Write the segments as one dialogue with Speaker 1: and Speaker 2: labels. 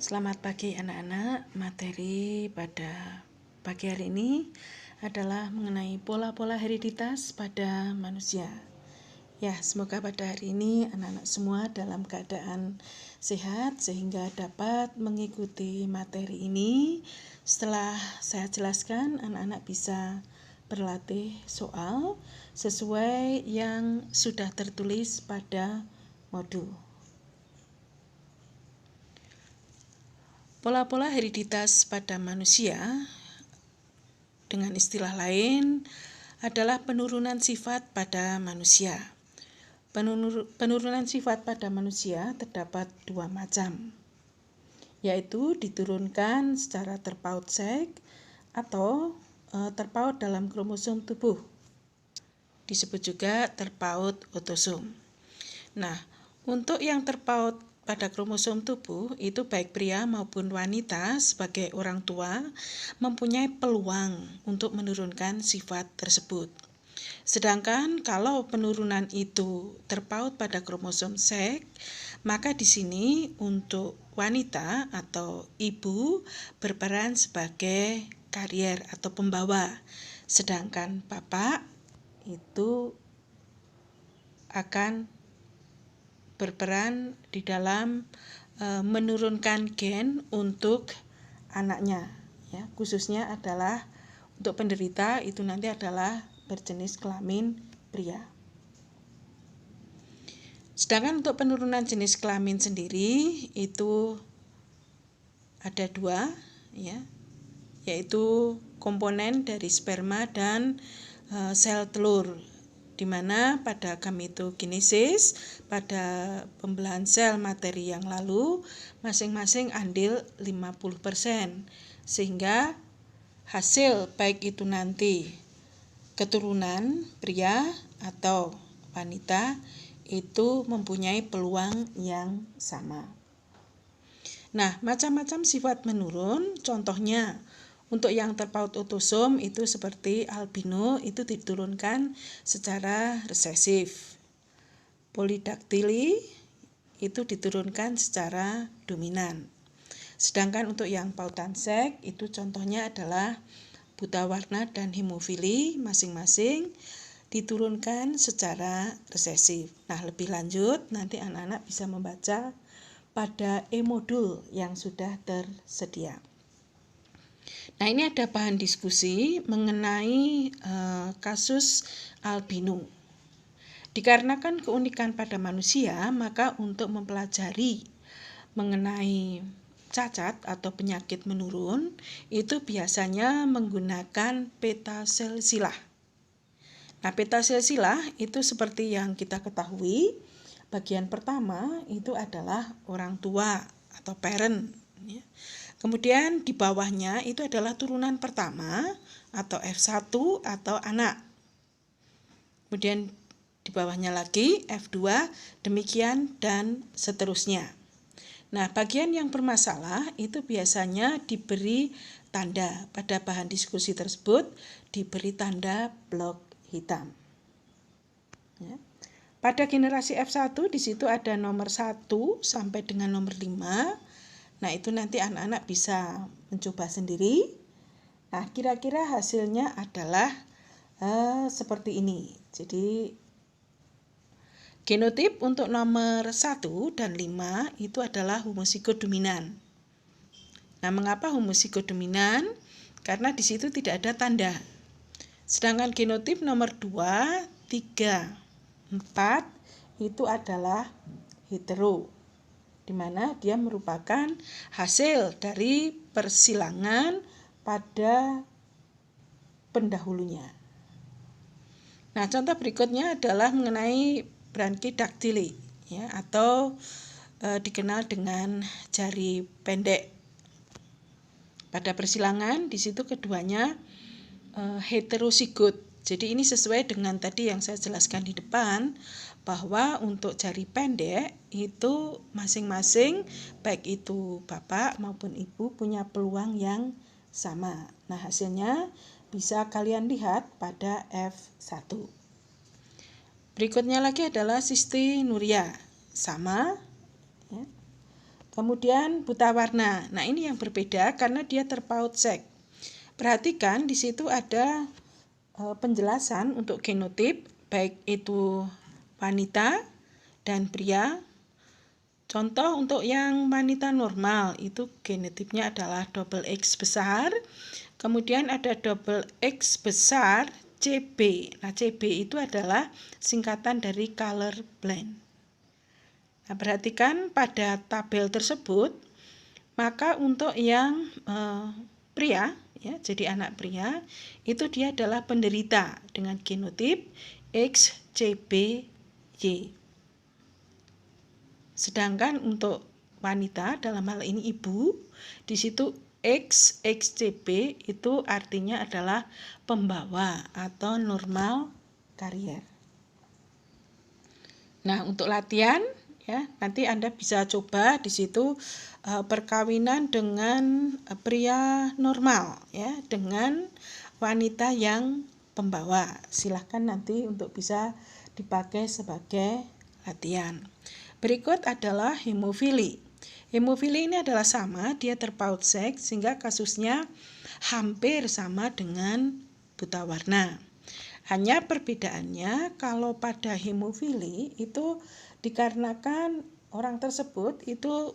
Speaker 1: Selamat pagi anak-anak. Materi pada pagi hari ini adalah mengenai pola-pola hereditas pada manusia. Ya, semoga pada hari ini anak-anak semua dalam keadaan sehat sehingga dapat mengikuti materi ini. Setelah saya jelaskan, anak-anak bisa berlatih soal sesuai yang sudah tertulis pada modul. Pola-pola hereditas pada manusia, dengan istilah lain, adalah penurunan sifat pada manusia. Penurunan sifat pada manusia terdapat dua macam, yaitu diturunkan secara terpaut seks atau terpaut dalam kromosom tubuh. Disebut juga terpaut otosom. Nah, untuk yang terpaut pada kromosom tubuh itu baik pria maupun wanita sebagai orang tua mempunyai peluang untuk menurunkan sifat tersebut. Sedangkan kalau penurunan itu terpaut pada kromosom seks, maka di sini untuk wanita atau ibu berperan sebagai karier atau pembawa. Sedangkan bapak itu akan berperan di dalam menurunkan gen untuk anaknya, ya, khususnya adalah untuk penderita itu nanti adalah berjenis kelamin pria. Sedangkan untuk penurunan jenis kelamin sendiri itu ada dua, ya, yaitu komponen dari sperma dan sel telur, di mana pada gametogenesis, pada pembelahan sel materi yang lalu, masing-masing andil 50%, sehingga hasil baik itu nanti keturunan pria atau wanita itu mempunyai peluang yang sama. Nah, macam-macam sifat menurun, contohnya untuk yang terpaut otosom itu seperti albino itu diturunkan secara resesif. Polidaktili itu diturunkan secara dominan. Sedangkan untuk yang pautan seks itu contohnya adalah buta warna dan hemofili masing-masing diturunkan secara resesif. Nah, lebih lanjut nanti anak-anak bisa membaca pada e-modul yang sudah tersedia. Nah, ini ada bahan diskusi mengenai kasus albino. Dikarenakan keunikan pada manusia, maka untuk mempelajari mengenai cacat atau penyakit menurun, itu biasanya menggunakan peta silsilah. Nah, peta silsilah itu seperti yang kita ketahui, bagian pertama itu adalah orang tua atau parent, ya. Kemudian di bawahnya itu adalah turunan pertama atau F1 atau anak. Kemudian di bawahnya lagi F2, demikian dan seterusnya. Nah, bagian yang bermasalah itu biasanya diberi tanda, pada bahan diskusi tersebut diberi tanda blok hitam. Ya. Pada generasi F1 di situ ada nomor 1 sampai dengan nomor 5. Nah, itu nanti anak-anak bisa mencoba sendiri. Nah, kira-kira hasilnya adalah seperti ini. Jadi, genotip untuk nomor 1 dan 5 itu adalah homosigot dominan. Nah, mengapa homosigot dominan? Karena di situ tidak ada tanda. Sedangkan genotip nomor 2, 3, 4 itu adalah hetero, di mana dia merupakan hasil dari persilangan pada pendahulunya. Nah, contoh berikutnya adalah mengenai branchidaktili, ya, atau dikenal dengan jari pendek. Pada persilangan di situ keduanya heterosigot. Jadi ini sesuai dengan tadi yang saya jelaskan di depan, bahwa untuk jari pendek itu masing-masing baik itu bapak maupun ibu punya peluang yang sama. Nah, hasilnya bisa kalian lihat pada F1. Berikutnya lagi adalah sistinuria, sama, ya. Kemudian buta warna. Nah, ini yang berbeda karena dia terpaut seks. Perhatikan di situ ada penjelasan untuk genotip, baik itu wanita dan pria. Contoh untuk yang wanita normal itu genotipnya adalah double X besar. Kemudian ada double X besar CB. Nah, CB itu adalah singkatan dari color blind. Nah, perhatikan pada tabel tersebut, maka untuk yang pria, ya, jadi anak pria, itu dia adalah penderita dengan genotip XCBY. Sedangkan untuk wanita, dalam hal ini ibu, di situ XCB itu artinya adalah pembawa atau normal karier. Nah, untuk latihan, ya, nanti Anda bisa coba di situ perkawinan dengan pria normal, ya, dengan wanita yang pembawa. Silahkan nanti untuk bisa dipakai sebagai latihan. Berikut adalah hemofili. Hemofili ini adalah sama, dia terpaut seks sehingga kasusnya hampir sama dengan buta warna. Hanya perbedaannya kalau pada hemofili itu dikarenakan orang tersebut itu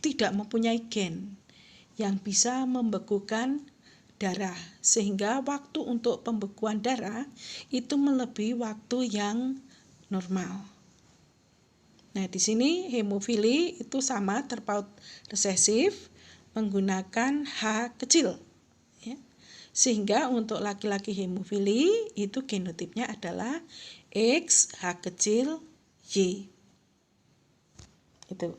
Speaker 1: tidak mempunyai gen yang bisa membekukan darah, sehingga waktu untuk pembekuan darah itu melebihi waktu yang normal. Nah, di sini hemofili itu sama terpaut resesif menggunakan H kecil. Sehingga untuk laki-laki hemofili itu genotipnya adalah X H kecil Y. Itu,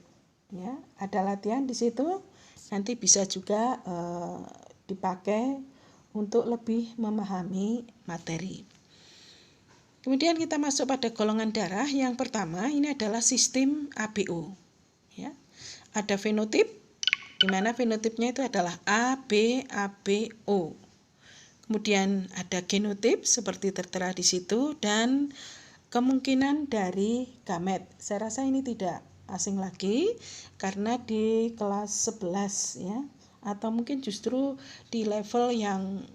Speaker 1: ya, ada latihan di situ. Nanti bisa juga dipakai untuk lebih memahami materi. Kemudian kita masuk pada golongan darah. Yang pertama ini adalah sistem ABO. Ya, ada fenotip, di mana fenotipnya itu adalah ABO. Kemudian ada genotip seperti tertera di situ dan kemungkinan dari gamet. Saya rasa ini tidak asing lagi karena di kelas 11, ya, atau mungkin justru di level yang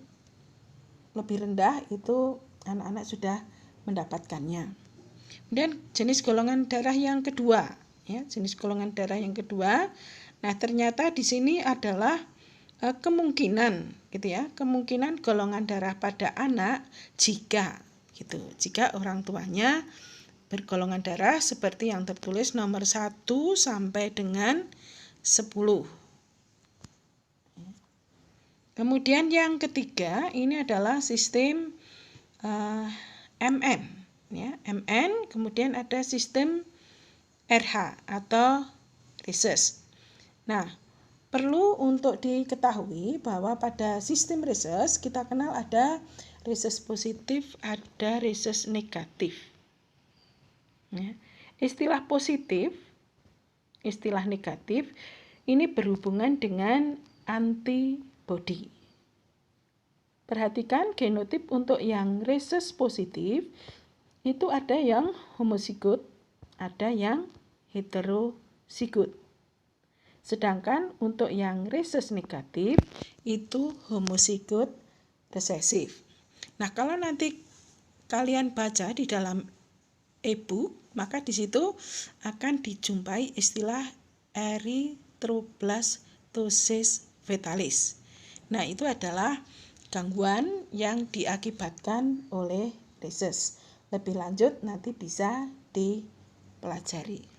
Speaker 1: lebih rendah itu anak-anak sudah mendapatkannya. Kemudian jenis golongan darah yang kedua, ya, jenis golongan darah yang kedua. Nah, ternyata di sini adalah kemungkinan, gitu ya, kemungkinan golongan darah pada anak jika orang tuanya bergolongan darah seperti yang tertulis nomor 1 sampai dengan 10. Kemudian yang ketiga ini adalah sistem MN, ya, MN. Kemudian ada sistem RH atau rhesus. Nah, perlu untuk diketahui bahwa pada sistem rhesus kita kenal ada rhesus positif, ada rhesus negatif. Ya. Istilah positif, istilah negatif ini berhubungan dengan antibodi. Perhatikan genotip untuk yang rhesus positif itu ada yang homozigot, ada yang heterozigot. Sedangkan untuk yang rhesus negatif itu homozigot resesif. Nah, kalau nanti kalian baca di dalam e-book, maka di situ akan dijumpai istilah erythroblastosis fetalis. Nah, itu adalah gangguan yang diakibatkan oleh rhesus. Lebih lanjut nanti bisa dipelajari.